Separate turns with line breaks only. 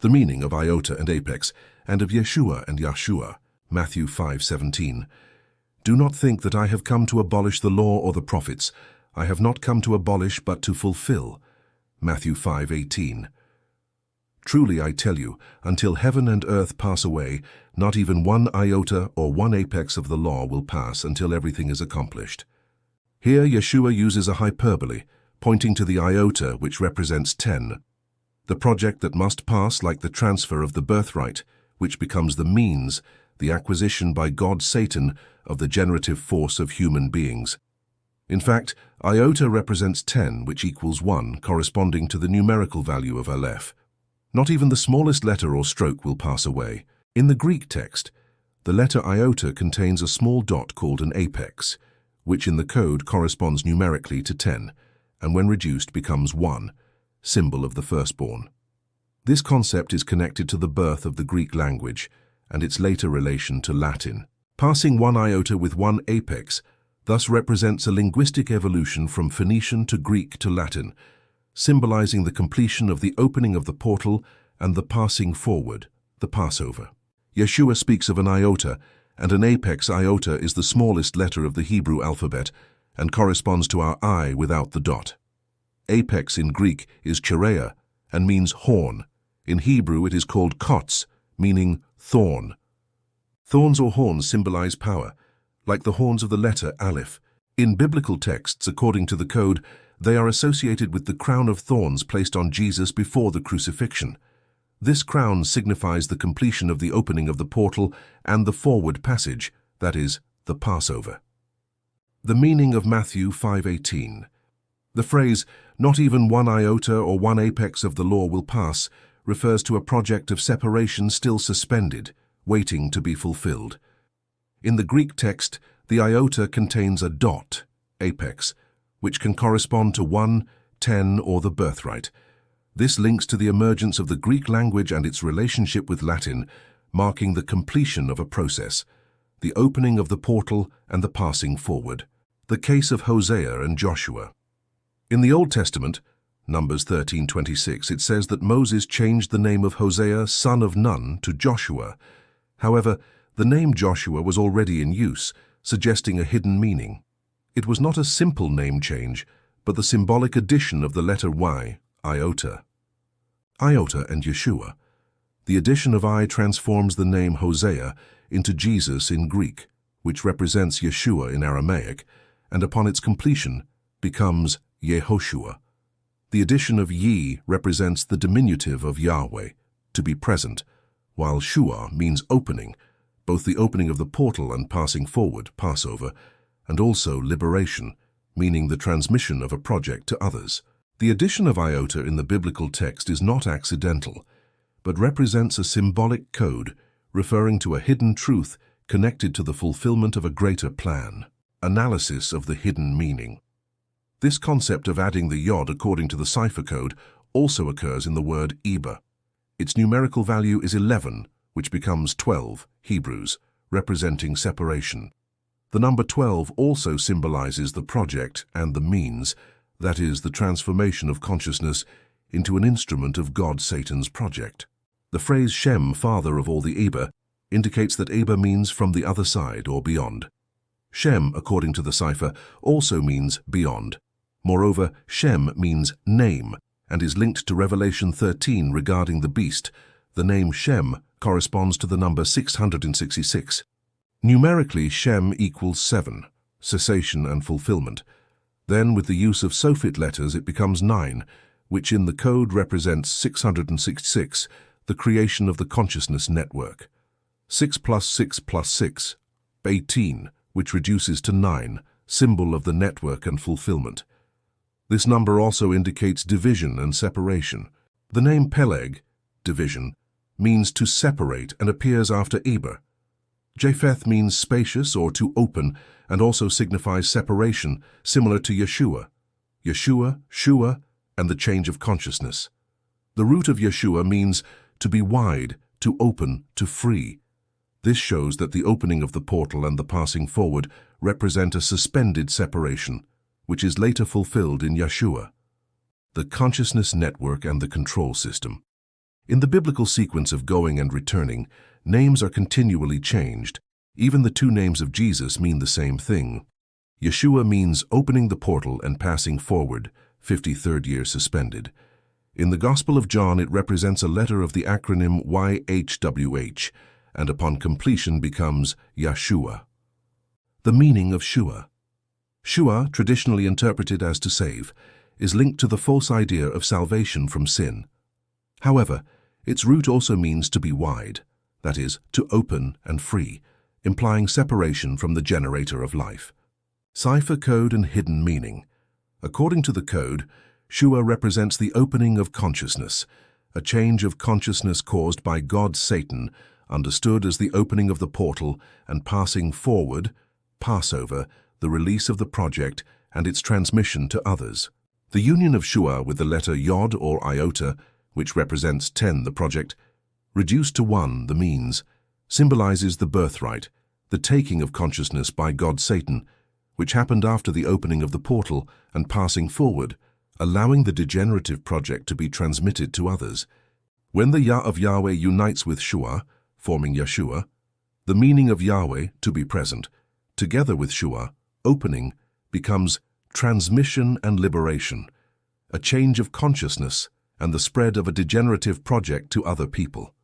The meaning of iota and apex, and of Yeshua and Yahushua, Matthew 5:17. Do not think that I have come to abolish the law or the prophets. I have not come to abolish but to fulfill. Matthew 5:18. Truly I tell you, until heaven and earth pass away, not even one iota or one apex of the law will pass until everything is accomplished. Here Yeshua uses a hyperbole, pointing to the iota, which represents 10. The project that must pass, like the transfer of the birthright, which becomes the means, the acquisition by God Satan of the generative force of human beings. In fact, iota represents 10, which equals 1, corresponding to the numerical value of Aleph. Not even the smallest letter or stroke will pass away. In the Greek text, the letter iota contains a small dot called an apex, which in the code corresponds numerically to 10, and when reduced becomes 1, symbol of the firstborn. This concept is connected to the birth of the Greek language and its later relation to Latin. Passing one iota with one apex thus represents a linguistic evolution from Phoenician to Greek to Latin, symbolizing the completion of the opening of the portal and the passing forward, the Passover. Yeshua speaks of an iota, and an apex iota is the smallest letter of the Hebrew alphabet and corresponds to our I without the dot. Apex in Greek is chireia and means horn. In Hebrew it is called kotz, meaning thorn. Thorns or horns symbolize power, like the horns of the letter Aleph. In biblical texts, according to the code, they are associated with the crown of thorns placed on Jesus before the crucifixion. This crown signifies the completion of the opening of the portal and the forward passage, that is, the Passover. The meaning of Matthew 5:18. The phrase, "Not even one iota or one apex of the law will pass," refers to a project of separation still suspended, waiting to be fulfilled. In the Greek text, the iota contains a dot, apex, which can correspond to 1, 10, or the birthright. This links to the emergence of the Greek language and its relationship with Latin, marking the completion of a process, the opening of the portal and the passing forward. The case of Hosea and Joshua. In the Old Testament, Numbers 13:26, it says that Moses changed the name of Hosea, son of Nun, to Joshua. However, the name Joshua was already in use, suggesting a hidden meaning. It was not a simple name change, but the symbolic addition of the letter Y, iota. Iota and Yeshua. The addition of I transforms the name Hosea into Jesus in Greek, which represents Yeshua in Aramaic, and upon its completion becomes Yahushua. The addition of Ye represents the diminutive of Yahweh, to be present, while Shua means opening, both the opening of the portal and passing forward, Passover, and also liberation, meaning the transmission of a project to others. The addition of iota in the biblical text is not accidental, but represents a symbolic code referring to a hidden truth connected to the fulfillment of a greater plan. Analysis of the hidden meaning. This concept of adding the yod according to the cipher code also occurs in the word Eba. Its numerical value is 11, which becomes 12, Hebrews, representing separation. The number 12 also symbolizes the project and the means, that is, the transformation of consciousness into an instrument of God Satan's project. The phrase Shem, father of all the Eba, indicates that Eba means from the other side or beyond. Shem, according to the cipher, also means beyond. Moreover, Shem means name and is linked to Revelation 13 regarding the beast. The name Shem corresponds to the number 666. Numerically, Shem equals 7, cessation and fulfillment. Then, with the use of Sophit letters, it becomes 9, which in the code represents 666, the creation of the consciousness network. 6 plus 6 plus 6, 18, which reduces to 9, symbol of the network and fulfillment. This number also indicates division and separation. The name Peleg, division, means to separate and appears after Eber. Japheth means spacious or to open and also signifies separation, similar to Yeshua. Yeshua, Shua, and the change of consciousness. The root of Yeshua means to be wide, to open, to free. This shows that the opening of the portal and the passing forward represent a suspended separation, which is later fulfilled in Yeshua. The consciousness network and the control system. In the biblical sequence of going and returning, names are continually changed. Even the two names of Jesus mean the same thing. Yeshua means opening the portal and passing forward, 53rd year suspended. In the Gospel of John, it represents a letter of the acronym YHWH, and upon completion becomes Yeshua. The meaning of Shua. Shua, traditionally interpreted as to save, is linked to the false idea of salvation from sin. However, its root also means to be wide, that is, to open and free, implying separation from the generator of life. Cipher code and hidden meaning. According to the code, Shua represents the opening of consciousness, a change of consciousness caused by God Satan, understood as the opening of the portal and passing forward, Passover, the release of the project and its transmission to others. The union of Shua with the letter Yod or Iota, which represents 10, the project, reduced to 1, the means, symbolizes the birthright, the taking of consciousness by God Satan, which happened after the opening of the portal and passing forward, allowing the degenerative project to be transmitted to others. When the Yah of Yahweh unites with Shua, forming Yeshua, the meaning of Yahweh, to be present, together with Shua, opening, becomes transmission and liberation, a change of consciousness and the spread of a degenerative project to other people.